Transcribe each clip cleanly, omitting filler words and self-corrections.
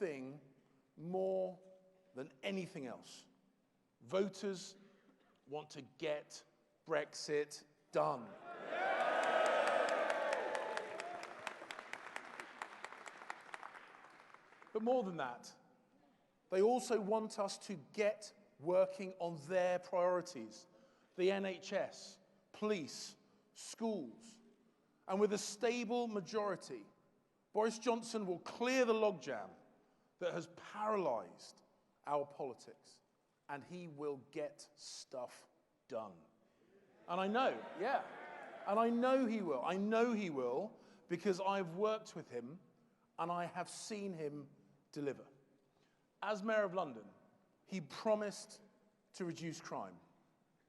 thing more than anything else. Voters want to get Brexit done. But more than that, they also want us to get working on their priorities: the NHS, police, schools. And with a stable majority, Boris Johnson will clear the logjam that has paralysed our politics, and he will get stuff done. And I know, yeah, and I know he will. I know he will because I've worked with him and I have seen him deliver. As Mayor of London, he promised to reduce crime,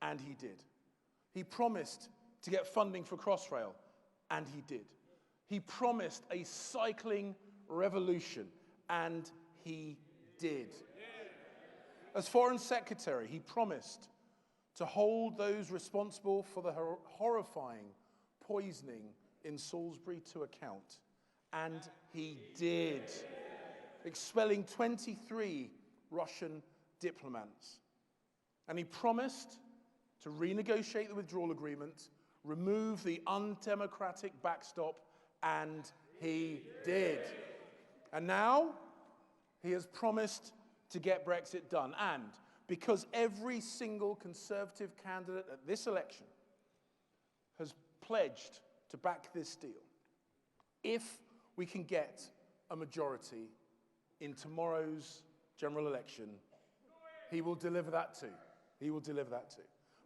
and he did. He promised to get funding for Crossrail, and he did. He promised a cycling revolution, and he did. As Foreign Secretary, he promised to hold those responsible for the horrifying poisoning in Salisbury to account, and he did, expelling 23 Russian diplomats. And he promised to renegotiate the withdrawal agreement, remove the undemocratic backstop, and he did. And now he has promised to get Brexit done. And because every single Conservative candidate at this election has pledged to back this deal, if we can get a majority in tomorrow's general election, he will deliver that too. He will deliver that too.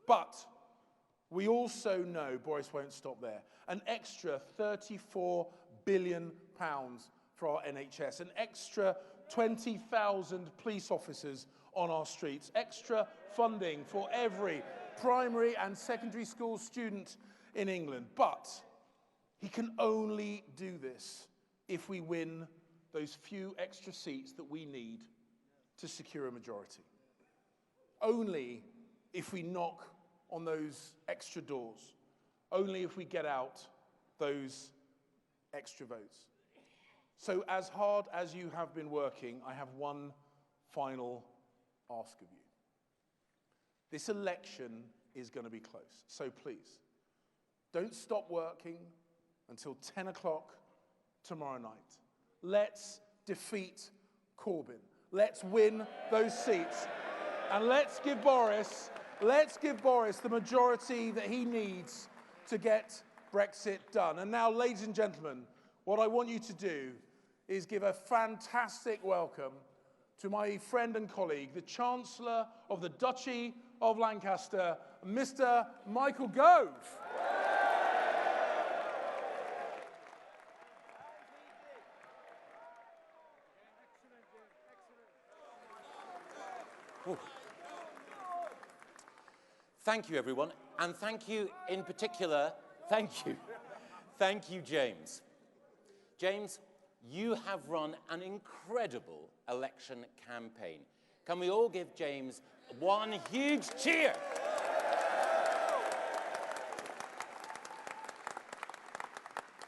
But we also know Boris won't stop there. An extra £34 billion for our NHS, an extra 20,000 police officers on our streets, extra funding for every primary and secondary school student in England. But he can only do this if we win those few extra seats that we need to secure a majority. Only if we knock on those extra doors. Only if we get out those extra votes. So as hard as you have been working, I have one final ask of you. This election is going to be close, so please, don't stop working until 10 o'clock tomorrow night. Let's defeat Corbyn. Let's win those seats. And let's give Boris the majority that he needs to get Brexit done. And now, ladies and gentlemen, what I want you to do is give a fantastic welcome to my friend and colleague, the Chancellor of the Duchy of Lancaster, Mr. Michael Gove. Thank you, everyone, and thank you in particular, thank you, James. James, you have run an incredible election campaign. Can we all give James one huge cheer?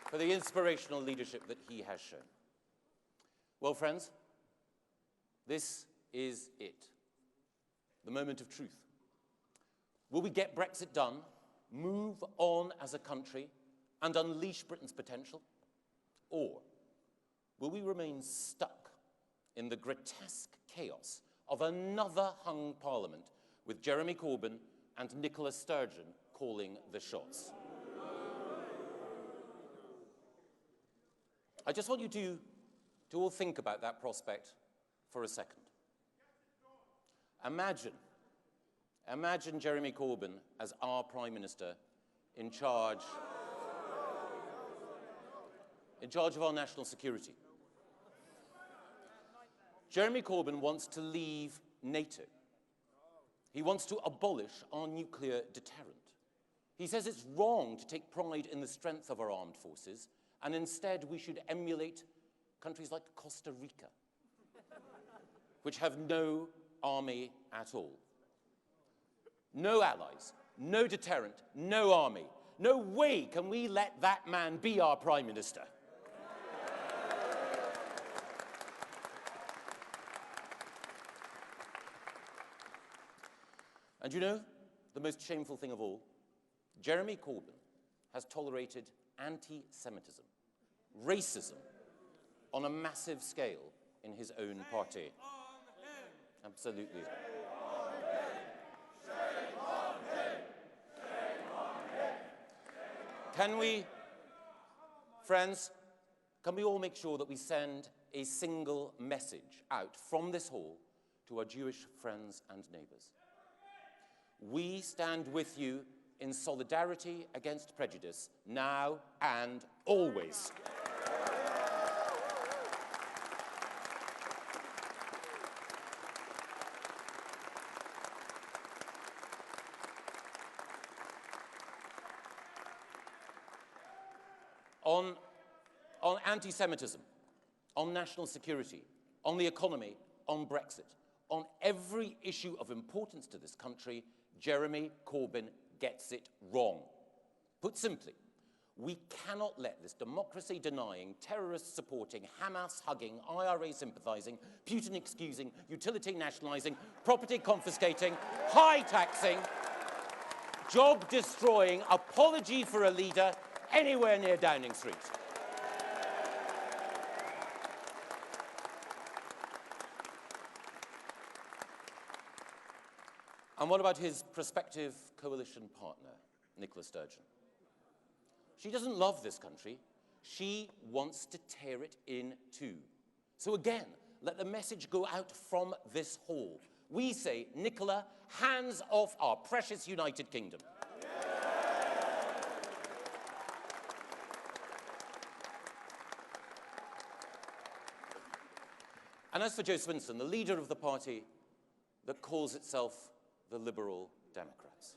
For the inspirational leadership that he has shown. Well, friends, this is it. The moment of truth. Will we get Brexit done, move on as a country, and unleash Britain's potential? Or will we remain stuck in the grotesque chaos of another hung parliament with Jeremy Corbyn and Nicola Sturgeon calling the shots? I just want you to all think about that prospect for a second. Imagine Jeremy Corbyn as our Prime Minister in charge of our national security. Jeremy Corbyn wants to leave NATO. He wants to abolish our nuclear deterrent. He says it's wrong to take pride in the strength of our armed forces, and instead we should emulate countries like Costa Rica, which have no army at all. No allies, no deterrent, no army. No way can we let that man be our Prime Minister. And you know, the most shameful thing of all, Jeremy Corbyn has tolerated anti-Semitism, racism, on a massive scale in his own party. Absolutely. Can we, friends, can we all make sure that we send a single message out from this hall to our Jewish friends and neighbours? We stand with you in solidarity against prejudice, now and always. On anti-Semitism, on national security, on the economy, on Brexit, on every issue of importance to this country, Jeremy Corbyn gets it wrong. Put simply, we cannot let this democracy-denying, terrorist-supporting, Hamas-hugging, IRA-sympathising, Putin-excusing, utility-nationalising, property-confiscating, high-taxing, job-destroying apology for a leader anywhere near Downing Street. And what about his prospective coalition partner, Nicola Sturgeon? She doesn't love this country. She wants to tear it in two. So again, let the message go out from this hall. We say, Nicola, hands off our precious United Kingdom. And as for Jo Swinson, the leader of the party that calls itself the Liberal Democrats,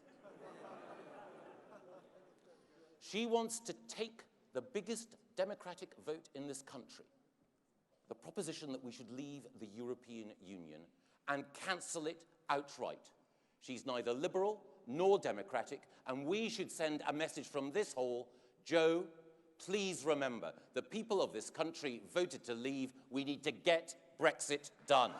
she wants to take the biggest democratic vote in this country, the proposition that we should leave the European Union, and cancel it outright. She's neither liberal nor democratic, and we should send a message from this hall, Jo, please remember, the people of this country voted to leave. We need to get Brexit done.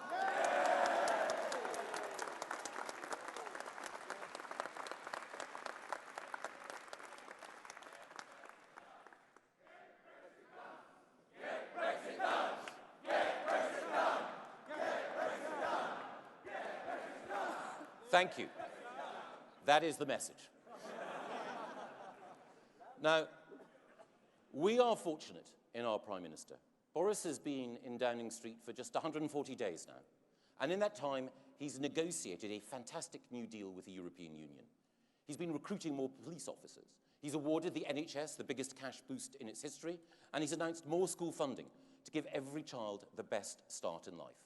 Thank you. That is the message. Now, we are fortunate in our Prime Minister. Boris has been in Downing Street for just 140 days now. And in that time, he's negotiated a fantastic new deal with the European Union. He's been recruiting more police officers. He's awarded the NHS the biggest cash boost in its history. And he's announced more school funding to give every child the best start in life.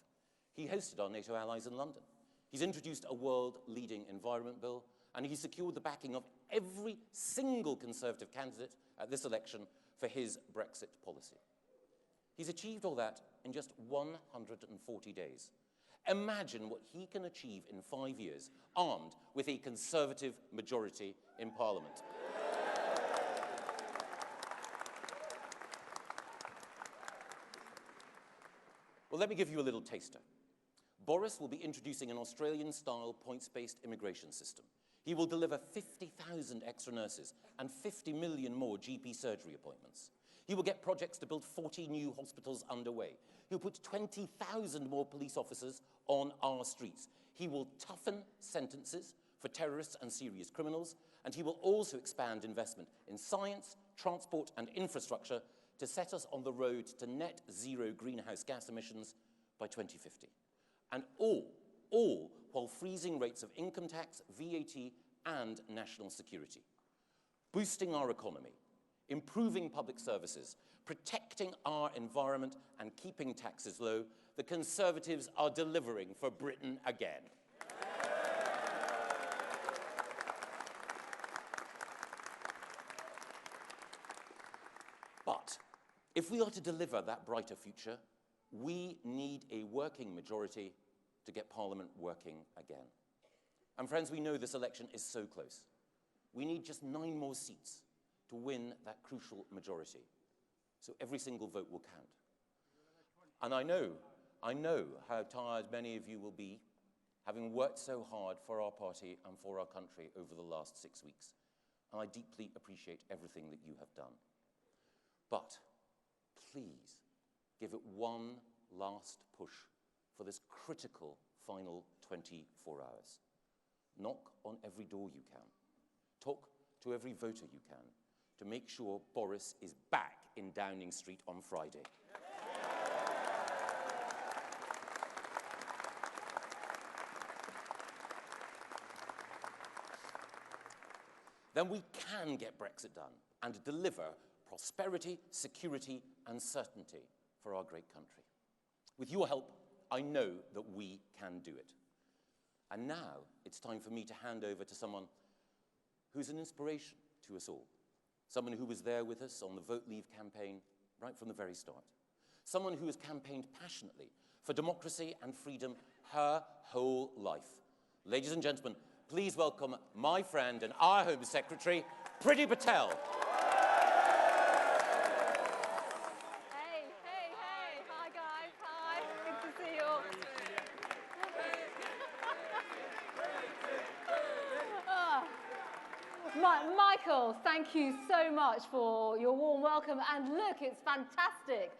He hosted our NATO allies in London. He's introduced a world-leading environment bill, and he's secured the backing of every single Conservative candidate at this election for his Brexit policy. He's achieved all that in just 140 days. Imagine what he can achieve in 5 years, armed with a Conservative majority in Parliament. Well, let me give you a little taster. Boris will be introducing an Australian-style points-based immigration system. He will deliver 50,000 extra nurses and 50 million more GP surgery appointments. He will get projects to build 40 new hospitals underway. He'll put 20,000 more police officers on our streets. He will toughen sentences for terrorists and serious criminals, and he will also expand investment in science, transport, and infrastructure to set us on the road to net zero greenhouse gas emissions by 2050. And all while freezing rates of income tax, VAT, and national security. Boosting our economy, improving public services, protecting our environment, and keeping taxes low, the Conservatives are delivering for Britain again. But if we are to deliver that brighter future, we need a working majority to get Parliament working again. And friends, we know this election is so close. We need just 9 more seats to win that crucial majority. So every single vote will count. And I know how tired many of you will be having worked so hard for our party and for our country over the last 6 weeks. And I deeply appreciate everything that you have done. But please give it one last push for this critical final 24 hours. Knock on every door you can. Talk to every voter you can to make sure Boris is back in Downing Street on Friday. Then we can get Brexit done and deliver prosperity, security, and certainty for our great country. With your help, I know that we can do it. And now it's time for me to hand over to someone who's an inspiration to us all. Someone who was there with us on the Vote Leave campaign right from the very start. Someone who has campaigned passionately for democracy and freedom her whole life. Ladies and gentlemen, please welcome my friend and our Home Secretary, Priti Patel. Hey, hey, hey. Hi, guys. Hi. Good to see you all. Michael, thank you so much for your warm welcome. And look, it's fantastic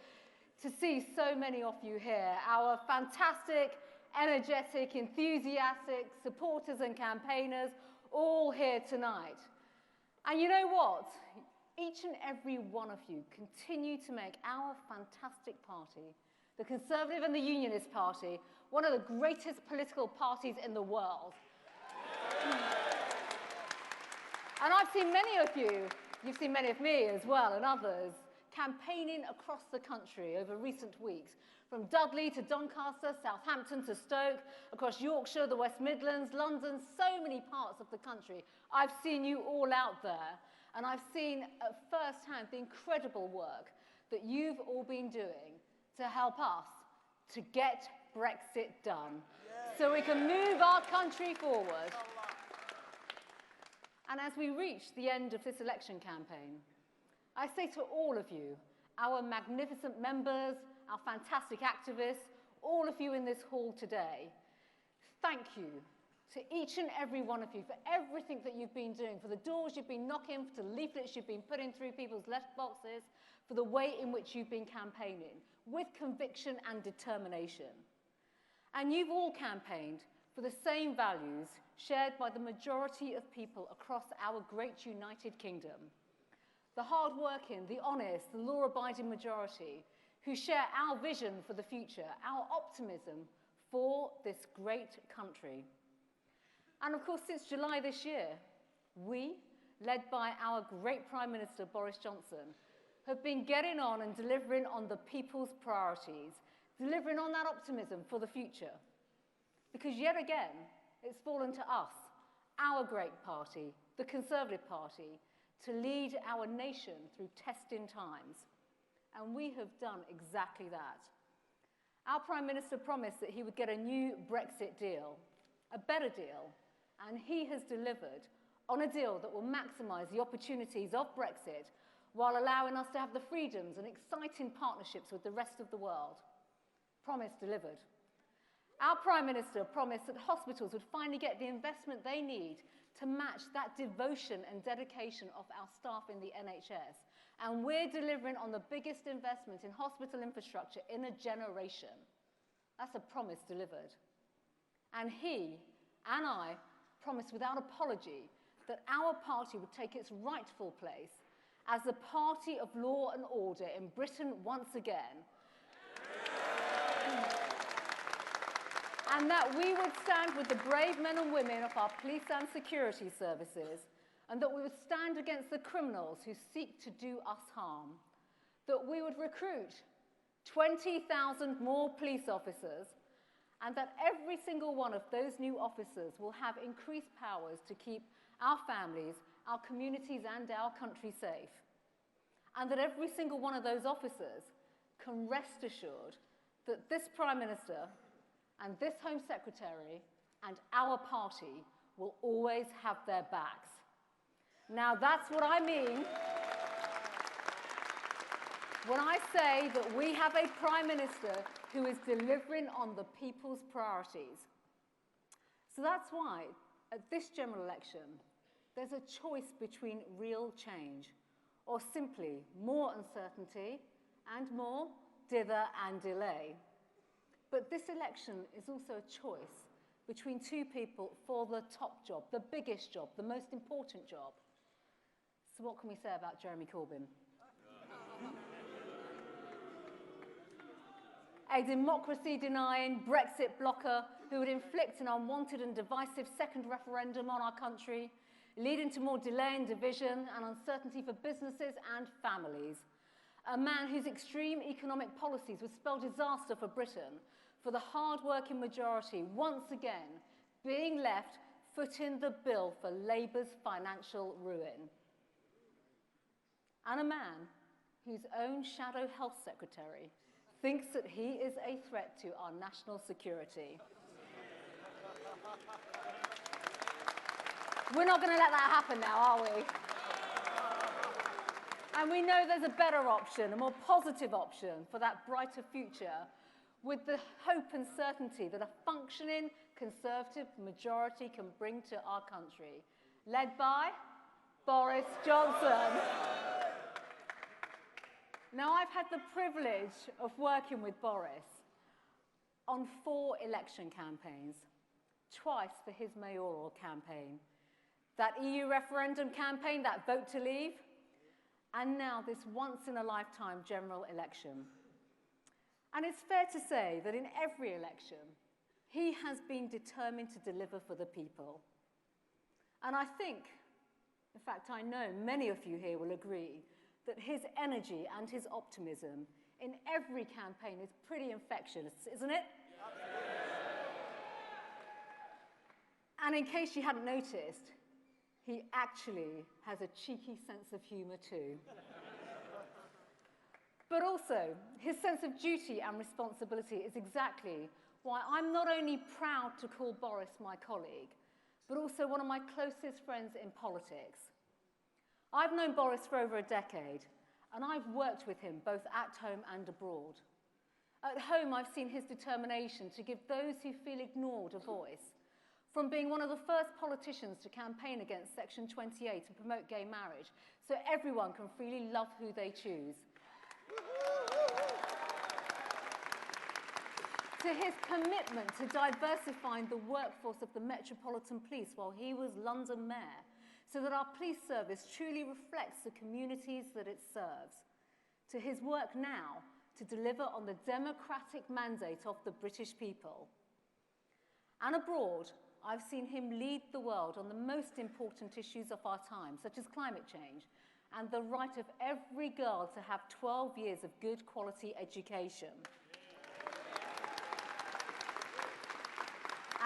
to see so many of you here. Our fantastic, energetic, enthusiastic supporters and campaigners all here tonight. And you know what? Each and every one of you continue to make our fantastic party, the Conservative and the Unionist Party, one of the greatest political parties in the world. And I've seen many of you, you've seen many of me as well, and others, campaigning across the country over recent weeks, from Dudley to Doncaster, Southampton to Stoke, across Yorkshire, the West Midlands, London, so many parts of the country. I've seen you all out there, and I've seen firsthand the incredible work that you've all been doing to help us to get Brexit done, so we can move our country forward. And as we reach the end of this election campaign, I say to all of you, our magnificent members, our fantastic activists, all of you in this hall today, thank you to each and every one of you for everything that you've been doing, for the doors you've been knocking, for the leaflets you've been putting through people's letterboxes, for the way in which you've been campaigning, with conviction and determination. And you've all campaigned for the same values shared by the majority of people across our great United Kingdom. The hard-working, the honest, the law-abiding majority who share our vision for the future, our optimism for this great country. And of course, since July this year, we, led by our great Prime Minister, Boris Johnson, have been getting on and delivering on the people's priorities, delivering on that optimism for the future. Because yet again, it's fallen to us, our great party, the Conservative Party, to lead our nation through testing times. And we have done exactly that. Our Prime Minister promised that he would get a new Brexit deal, a better deal, and he has delivered on a deal that will maximise the opportunities of Brexit while allowing us to have the freedoms and exciting partnerships with the rest of the world. Promise delivered. Our Prime Minister promised that hospitals would finally get the investment they need to match that devotion and dedication of our staff in the NHS. And we're delivering on the biggest investment in hospital infrastructure in a generation. That's a promise delivered. And he and I promised without apology that our party would take its rightful place as the party of law and order in Britain once again. And that we would stand with the brave men and women of our police and security services, and that we would stand against the criminals who seek to do us harm, that we would recruit 20,000 more police officers, and that every single one of those new officers will have increased powers to keep our families, our communities, and our country safe. And that every single one of those officers can rest assured that this Prime Minister and this Home Secretary and our party will always have their backs. Now, that's what I mean when I say that we have a Prime Minister who is delivering on the people's priorities. So that's why, at this general election, there's a choice between real change or simply more uncertainty and more dither and delay. But this election is also a choice between two people for the top job, the biggest job, the most important job. So what can we say about Jeremy Corbyn? A democracy-denying Brexit blocker who would inflict an unwanted and divisive second referendum on our country, leading to more delay and division and uncertainty for businesses and families. A man whose extreme economic policies would spell disaster for Britain, for the hard-working majority, once again being left footing the bill for Labour's financial ruin. And a man whose own shadow health secretary thinks that he is a threat to our national security. We're not going to let that happen now, are we? And we know there's a better option, a more positive option for that brighter future, with the hope and certainty that a functioning Conservative majority can bring to our country, led by Boris Johnson. Now, I've had the privilege of working with Boris on 4 election campaigns, twice for his mayoral campaign, that EU referendum campaign, that vote to leave, and now this once-in-a-lifetime general election. And it's fair to say that in every election, he has been determined to deliver for the people. And I think, in fact, I know many of you here will agree that his energy and his optimism in every campaign is pretty infectious, isn't it? And in case you hadn't noticed, he actually has a cheeky sense of humour too. But also, his sense of duty and responsibility is exactly why I'm not only proud to call Boris my colleague, but also one of my closest friends in politics. I've known Boris for over a decade, and I've worked with him both at home and abroad. At home, I've seen his determination to give those who feel ignored a voice, from being one of the first politicians to campaign against Section 28 and promote gay marriage, so everyone can freely love who they choose, to his commitment to diversifying the workforce of the Metropolitan Police while he was London Mayor, so that our police service truly reflects the communities that it serves, to his work now to deliver on the democratic mandate of the British people. And abroad, I've seen him lead the world on the most important issues of our time, such as climate change and the right of every girl to have 12 years of good quality education.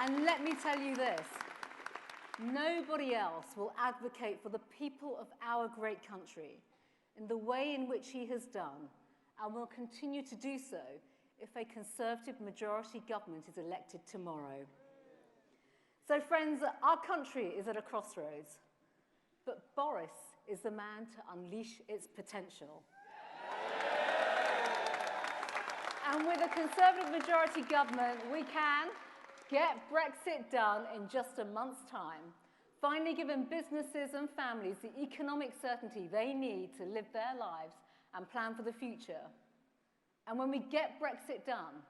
And let me tell you this, nobody else will advocate for the people of our great country in the way in which he has done, and will continue to do so if a Conservative majority government is elected tomorrow. So friends, our country is at a crossroads, but Boris is the man to unleash its potential. And with a Conservative majority government, we can get Brexit done in just a month's time, finally giving businesses and families the economic certainty they need to live their lives and plan for the future. And when we get Brexit done,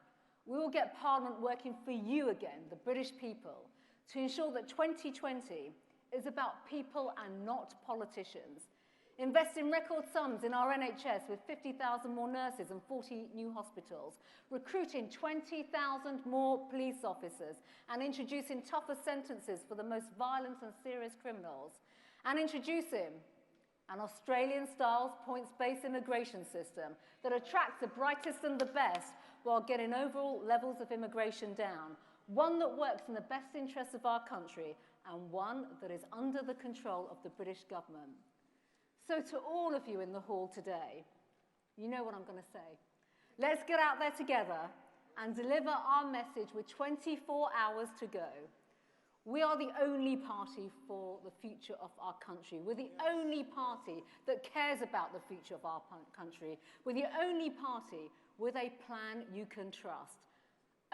we will get Parliament working for you again, the British people, to ensure that 2020 is about people and not politicians. Investing record sums in our NHS with 50,000 more nurses and 40 new hospitals, recruiting 20,000 more police officers, and introducing tougher sentences for the most violent and serious criminals, and introducing an Australian-style points-based immigration system that attracts the brightest and the best while getting overall levels of immigration down, one that works in the best interests of our country and one that is under the control of the British government. So to all of you in the hall today, you know what I'm going to say. Let's get out there together and deliver our message with 24 hours to go. We are the only party for the future of our country. We're the only party that cares about the future of our country. We're the only party with a plan you can trust.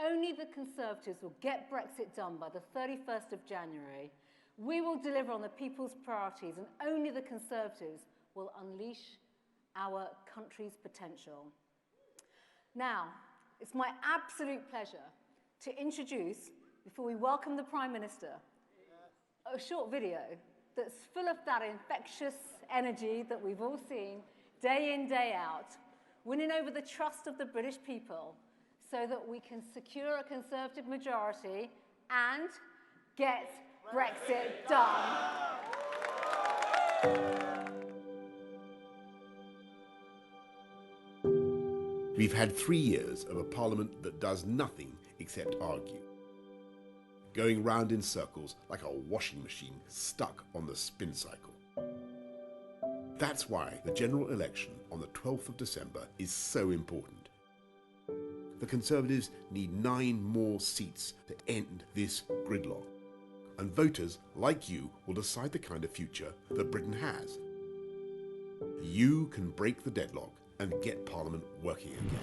only the Conservatives will get Brexit done by the 31st of January. We will deliver on the people's priorities, and only the Conservatives will unleash our country's potential. Now, it's my absolute pleasure to introduce, before we welcome the Prime Minister, a short video that's full of that infectious energy that we've all seen day in, day out, winning over the trust of the British people so that we can secure a Conservative majority and get Brexit done. We've had 3 years of a parliament that does nothing except argue, going round in circles like a washing machine stuck on the spin cycle. That's why the general election on the 12th of December is so important. The Conservatives need 9 more seats to end this gridlock. And voters, like you, will decide the kind of future that Britain has. You can break the deadlock and get Parliament working again.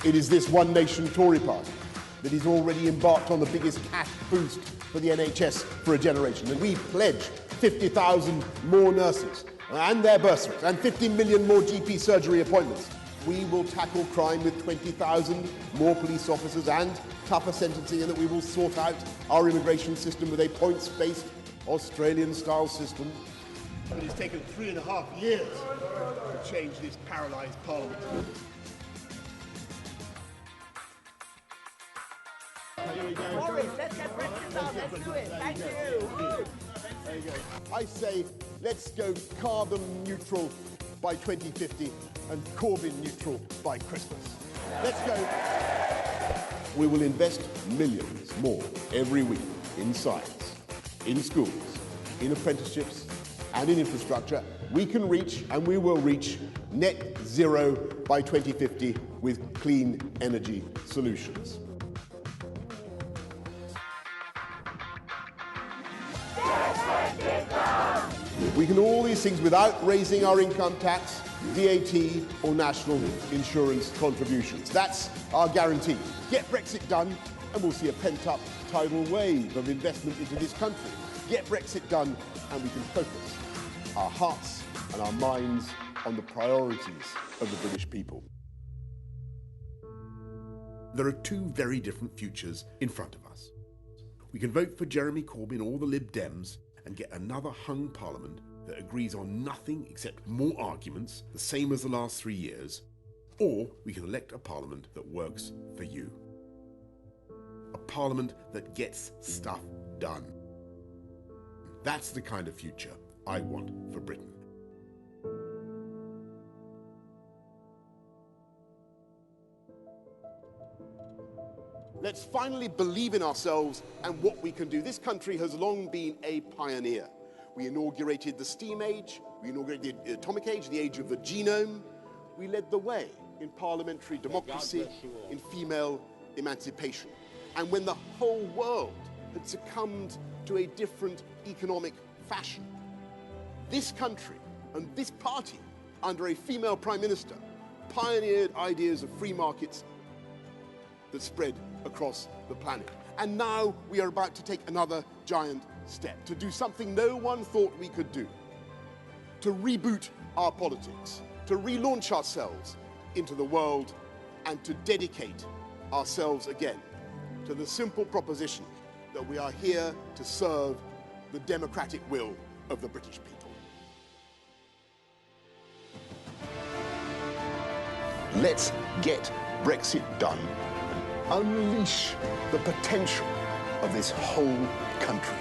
It is this One Nation Tory party that is already embarked on the biggest cash boost for the NHS for a generation. And we pledge 50,000 more nurses and their bursaries and 50 million more GP surgery appointments. We will tackle crime with 20,000 more police officers and tougher sentencing, and that we will sort out our immigration system with a points-based Australian-style system. It has taken 3.5 years to change this paralysed parliament. Boris, let's get Brexit done. Let's do it. Thank you. There you go. I say, let's go carbon neutral by 2050 and Corbyn neutral by Christmas. Let's go. We will invest millions more every week in science, in schools, in apprenticeships, and in infrastructure. We can reach, and we will reach, net zero by 2050 with clean energy solutions. We can do all these things without raising our income tax, VAT or national insurance contributions. That's our guarantee. Get Brexit done and we'll see a pent-up tidal wave of investment into this country. Get Brexit done and we can focus our hearts and our minds on the priorities of the British people. There are 2 very different futures in front of us. We can vote for Jeremy Corbyn or the Lib Dems and get another hung parliament that agrees on nothing except more arguments, the same as the last 3 years, or we can elect a parliament that works for you. A parliament that gets stuff done. That's the kind of future I want for Britain. Let's finally believe in ourselves and what we can do. This country has long been a pioneer. We inaugurated the steam age, we inaugurated the atomic age, the age of the genome. We led the way in parliamentary democracy, in female emancipation. And when the whole world had succumbed to a different economic fashion, this country and this party, under a female prime minister, pioneered ideas of free markets that spread across the planet. And now we are about to take another giant step, to do something no one thought we could do, to reboot our politics, to relaunch ourselves into the world, and to dedicate ourselves again to the simple proposition that we are here to serve the democratic will of the British people. Let's get Brexit done and unleash the potential of this whole country.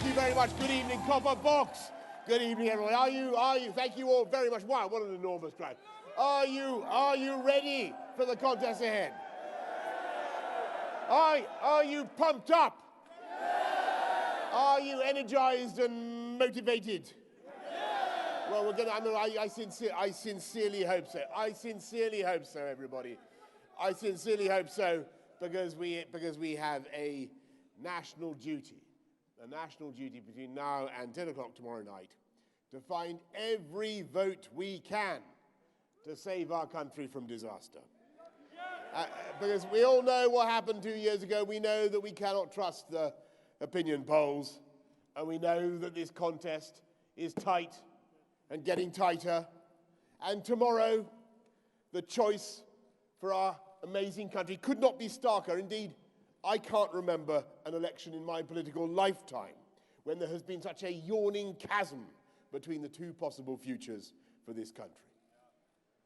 you very much. Good evening, Copper Box. Good evening, everyone. Are you, thank you all very much. Wow, what an enormous crowd. Are you ready for the contest ahead? Are you pumped up? Are you energized and motivated? Well, I sincerely hope so. I sincerely hope so, everybody. I sincerely hope so because we have a national duty between now and 10 o'clock tomorrow night to find every vote we can to save our country from disaster. Because we all know what happened 2 years ago. We know that we cannot trust the opinion polls, and we know that this contest is tight and getting tighter. And tomorrow, the choice for our amazing country could not be starker. Indeed, I can't remember an election in my political lifetime when there has been such a yawning chasm between the two possible futures for this country.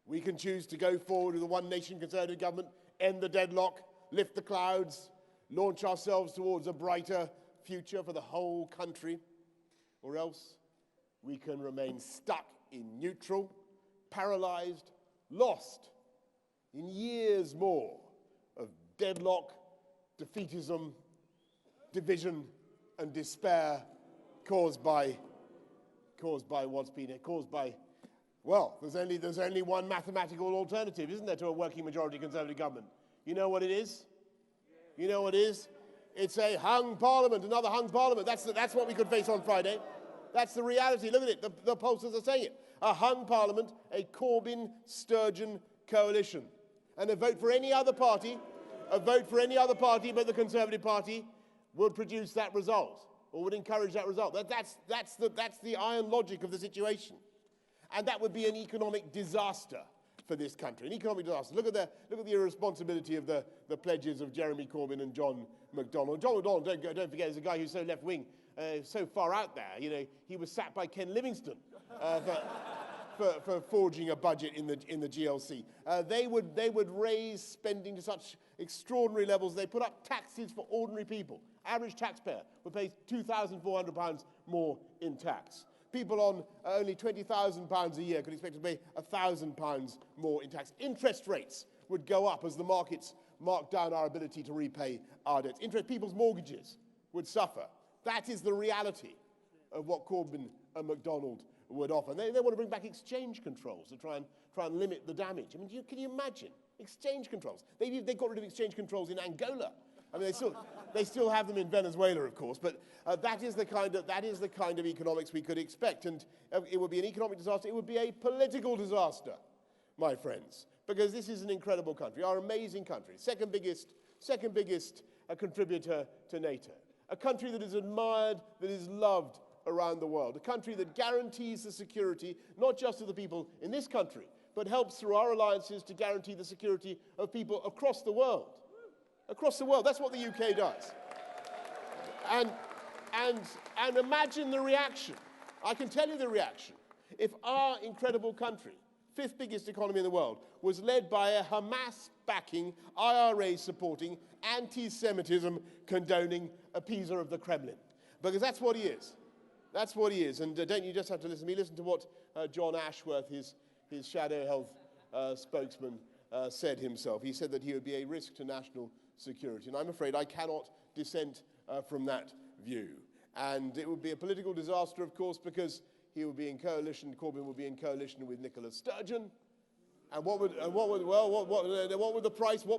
We can choose to go forward with a one-nation Conservative government, end the deadlock, lift the clouds, launch ourselves towards a brighter future for the whole country, or else we can remain stuck in neutral, paralyzed, lost in years more of deadlock, defeatism, division, and despair caused by well, there's only one mathematical alternative, isn't there, to a working majority Conservative government? You know what it is? You know what it is? It's a hung parliament, another hung parliament. That's what we could face on Friday. That's the reality. Look at it. The pollsters are saying it. A hung parliament, a Corbyn-Sturgeon coalition. And a vote for any other party but the Conservative Party would produce that result, or would encourage that result. That's the iron logic of the situation. And that would be an economic disaster for this country, an economic disaster. Look at the irresponsibility of the pledges of Jeremy Corbyn and John McDonnell. John McDonnell, don't forget, is a guy who's so left-wing, so far out there. You know, he was sacked by Ken Livingstone for forging a budget in the GLC. They would raise spending to such extraordinary levels. They put up taxes for ordinary people. Average taxpayer would pay £2,400 more in tax. People on only £20,000 a year could expect to pay £1,000 more in tax. Interest rates would go up as the markets mark down our ability to repay our debts. People's mortgages would suffer. That is the reality of what Corbyn and McDonnell would offer. And they want to bring back exchange controls to try and limit the damage. I mean, can you imagine? Exchange controls. They got rid of exchange controls in Angola. I mean, they still have them in Venezuela, of course, but that is the kind of economics we could expect. And it would be an economic disaster. It would be a political disaster, my friends, because this is an incredible country, our amazing country, second biggest contributor to NATO, a country that is admired, that is loved around the world, a country that guarantees the security not just of the people in this country, but helps through our alliances to guarantee the security of people across the world. Across the world, that's what the UK does. And imagine the reaction. I can tell you the reaction. If our incredible country, fifth biggest economy in the world, was led by a Hamas-backing, IRA-supporting, anti-Semitism condoning appeaser of the Kremlin. Because that's what he is. That's what he is. And don't you just have to listen to me? Listen to what John Ashworth, his shadow health spokesman, said himself. He said that he would be a risk to national security. And I'm afraid I cannot dissent from that view. And it would be a political disaster, of course, because he would be in coalition, Corbyn would be in coalition with Nicola Sturgeon. And what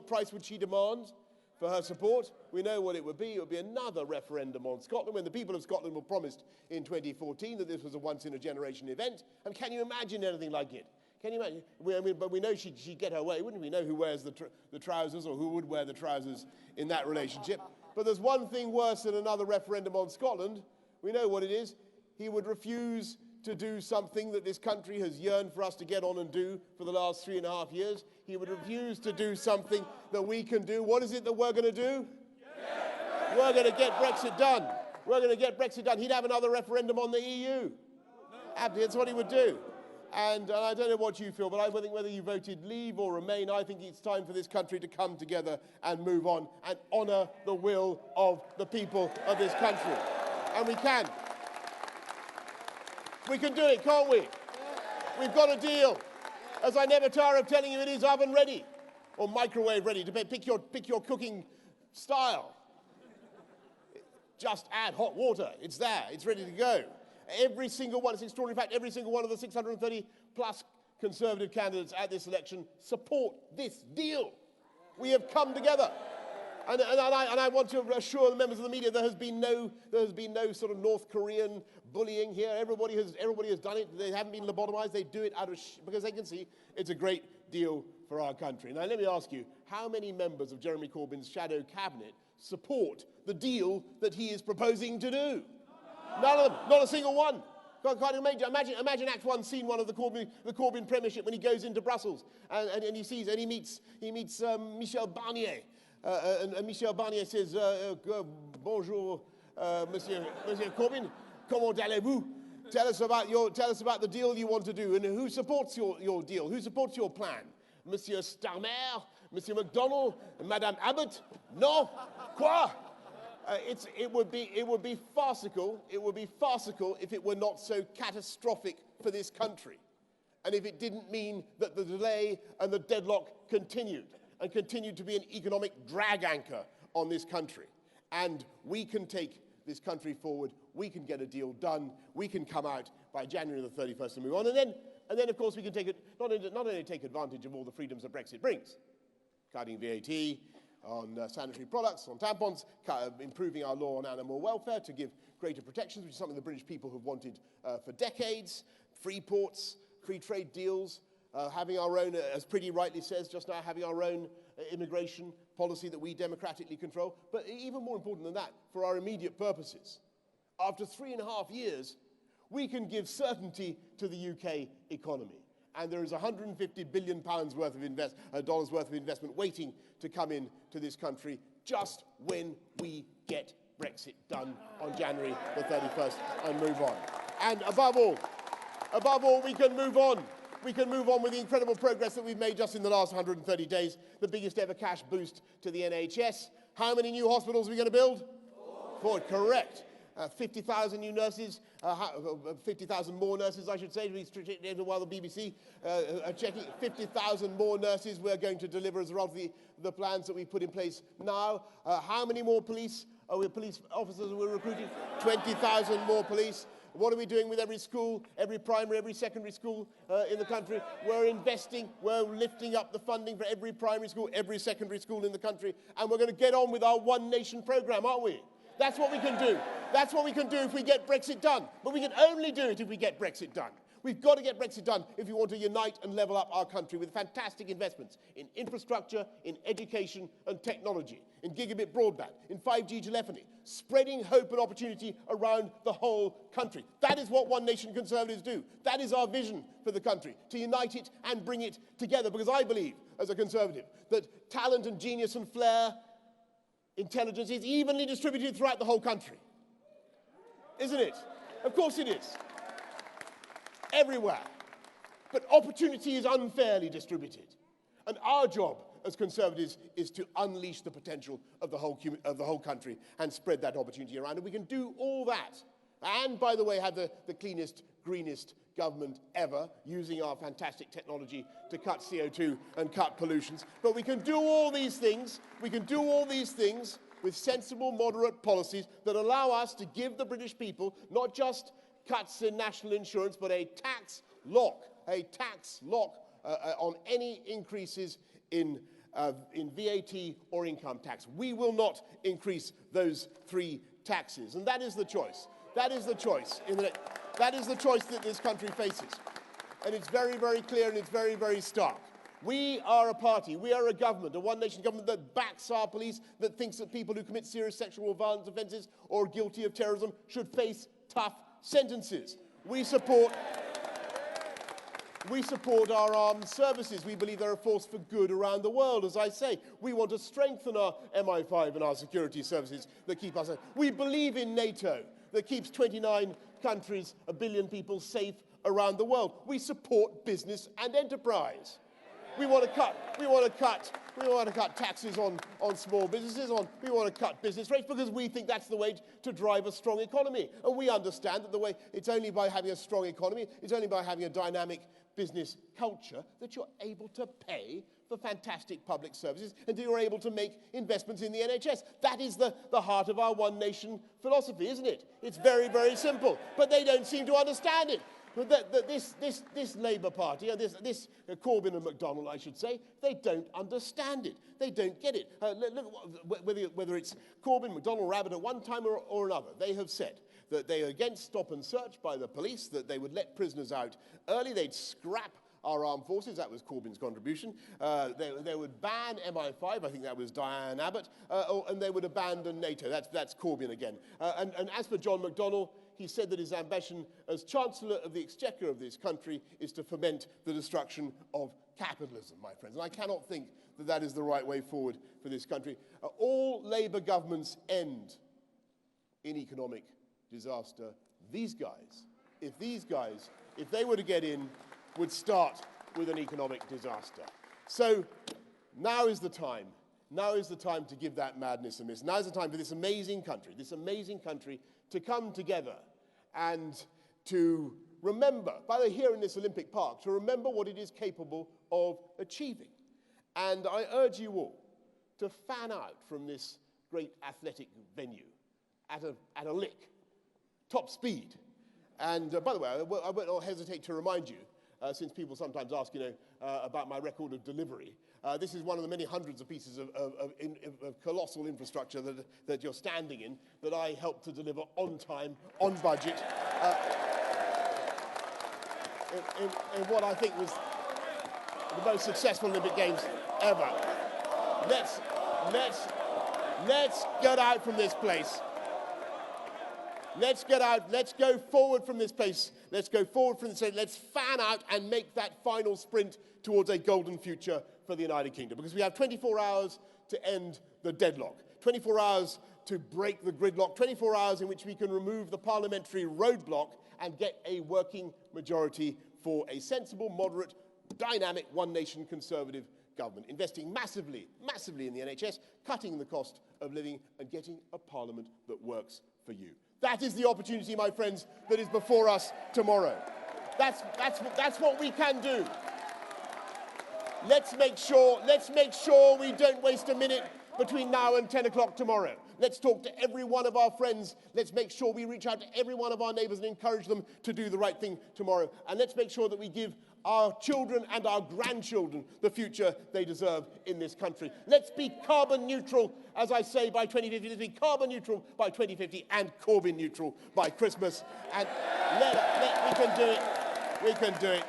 price would she demand for her support? We know what it would be. It would be another referendum on Scotland, when the people of Scotland were promised in 2014 that this was a once-in-a-generation event. And can you imagine anything like it? Can you imagine? But we know she'd get her way, wouldn't we? Know who wears the trousers, or who would wear the trousers in that relationship. But there's one thing worse than another referendum on Scotland. We know what it is. He would refuse to do something that this country has yearned for us to get on and do for the last 3.5 years. He would refuse to do something that we can do. What is it that we're going to do? We're going to get Brexit done. We're going to get Brexit done. He'd have another referendum on the EU. That's what he would do. And I don't know what you feel, but I think whether you voted Leave or Remain, I think it's time for this country to come together and move on and honour the will of the people of this country. And we can. We can do it, can't we? We've got a deal. As I never tire of telling you, it is oven ready or microwave ready. Pick your cooking style. Just add hot water. It's there. It's ready to go. Every single one, it's extraordinary fact, every single one of the 630 plus Conservative candidates at this election support this deal. We have come together. And I want to assure the members of the media there has been no sort of North Korean bullying here. Everybody has done it. They haven't been lobotomized. They do it because they can see it's a great deal for our country. Now let me ask you, how many members of Jeremy Corbyn's shadow cabinet support the deal that he is proposing to do? None of them. Not a single one. Can't imagine Act 1, Scene 1 of the Corbyn Premiership when he goes into Brussels and he meets Michel Barnier. And Michel Barnier says, bonjour, Monsieur Corbyn, comment allez-vous? Tell us about the deal you want to do, and who supports your deal? Who supports your plan? Monsieur Starmer, Monsieur MacDonald, Madame Abbott? No? Quoi? It would be farcical. It would be farcical if it were not so catastrophic for this country, and if it didn't mean that the delay and the deadlock continued to be an economic drag anchor on this country. And we can take this country forward. We can get a deal done. We can come out by January the 31st and move on. And then of course, we can take it, not only take advantage of all the freedoms that Brexit brings, cutting VAT on sanitary products, on tampons, improving our law on animal welfare to give greater protections, which is something the British people have wanted for decades, free ports, free trade deals, having our own, as Priti rightly says just now, having our own immigration policy that we democratically control. But even more important than that, for our immediate purposes, after 3.5 years, we can give certainty to the UK economy. And there is £150 billion worth of investment waiting to come in to this country just when we get Brexit done on January the 31st and move on. And above all, we can move on. We can move on with the incredible progress that we've made just in the last 130 days, the biggest ever cash boost to the NHS. How many new hospitals are we going to build? 4, correct. 50,000 new nurses, 50,000 more nurses, I should say, while the BBC are checking. 50,000 more nurses we're going to deliver as a result of the plans that we put in place now. How many more police officers are we recruiting? 20,000 more police. What are we doing with every school, every primary, every secondary school in the country? We're investing, we're lifting up the funding for every primary school, every secondary school in the country, and we're going to get on with our One Nation programme, aren't we? That's what we can do. That's what we can do if we get Brexit done. But we can only do it if we get Brexit done. We've got to get Brexit done if we want to unite and level up our country with fantastic investments in infrastructure, in education and technology, in gigabit broadband, in 5G telephony, spreading hope and opportunity around the whole country. That is what One Nation Conservatives do. That is our vision for the country, to unite it and bring it together. Because I believe, as a Conservative, that talent and genius and flair, intelligence is evenly distributed throughout the whole country. Isn't it? Of course it is. Everywhere. But opportunity is unfairly distributed. And our job as Conservatives is to unleash the potential of the whole country and spread that opportunity around. And we can do all that. And, by the way, have the cleanest, greenest government ever, using our fantastic technology to cut CO2 and cut pollutions. But we can do all these things. We can do all these things with sensible, moderate policies that allow us to give the British people not just cuts in national insurance, but a tax lock on any increases in VAT or income tax. We will not increase those 3 taxes, and that is the choice. That is the choice. That is the choice that this country faces, and it's very, very clear and it's very, very stark. We are a party, we are a government, a one-nation government that backs our police, that thinks that people who commit serious sexual violence offences or are guilty of terrorism should face tough sentences. We support our armed services. We believe they're a force for good around the world, as I say. We want to strengthen our MI5 and our security services that keep us safe. We believe in NATO, that keeps 29 countries, 1 billion people safe around the world. We support business and enterprise. We want to cut We want to cut taxes on small businesses. We want to cut business rates because we think that's the way to drive a strong economy. And we understand that the way it's only by having a strong economy, it's only by having a dynamic business culture that you're able to pay for fantastic public services and you're able to make investments in the NHS. That is the heart of our one nation philosophy, isn't it? It's very, very simple. But they don't seem to understand it. This Labour Party, this Corbyn and McDonnell, I should say, they don't understand it. They don't get it. Look, whether it's Corbyn, McDonnell, Rabbit at one time or another, they have said that they are against stop and search by the police, that they would let prisoners out early, they'd scrap our armed forces. That was Corbyn's contribution. They would ban MI5, I think that was Diane Abbott, and they would abandon NATO. That's Corbyn again. And as for John McDonnell, he said that his ambition as Chancellor of the Exchequer of this country is to foment the destruction of capitalism, my friends. And I cannot think that that is the right way forward for this country. All Labour governments end in economic disaster. These guys, if they were to get in, would start with an economic disaster. So now is the time. Now is the time to give that madness a miss. Now is the time for this amazing country to come together and to remember, by the here in this Olympic Park, to remember what it is capable of achieving. And I urge you all to fan out from this great athletic venue at a lick, top speed. And by the way, I won't hesitate to remind you, since people sometimes ask, about my record of delivery. This is one of the many hundreds of pieces of colossal infrastructure that you're standing in that I helped to deliver on time, on budget, in what I think was the most successful Olympic Games ever. Let's get out from this place. Let's get out, let's go forward from this place. Let's go forward from this place. Let's fan out and make that final sprint towards a golden future for the United Kingdom. Because we have 24 hours to end the deadlock, 24 hours to break the gridlock, 24 hours in which we can remove the parliamentary roadblock and get a working majority for a sensible, moderate, dynamic, one-nation conservative government, investing massively in the NHS, cutting the cost of living and getting a parliament that works for you. That is the opportunity, my friends, that is before us tomorrow. That's what we can do. Let's make sure we don't waste a minute between now and 10 o'clock tomorrow. Let's talk to every one of our friends. Let's make sure we reach out to every one of our neighbours and encourage them to do the right thing tomorrow. And let's make sure that we give our children and our grandchildren the future they deserve in this country. Let's be carbon neutral, as I say, by 2050. Let's be carbon neutral by 2050 and Corbyn neutral by Christmas. And we can do it. We can do it.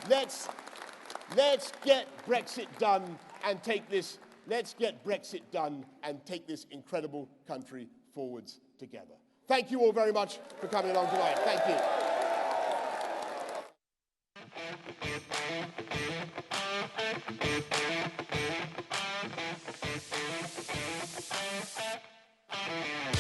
Let's get Brexit done and take this. Let's get Brexit done and take this incredible country forwards together. Thank you all very much for coming along tonight. Thank you. Thank you.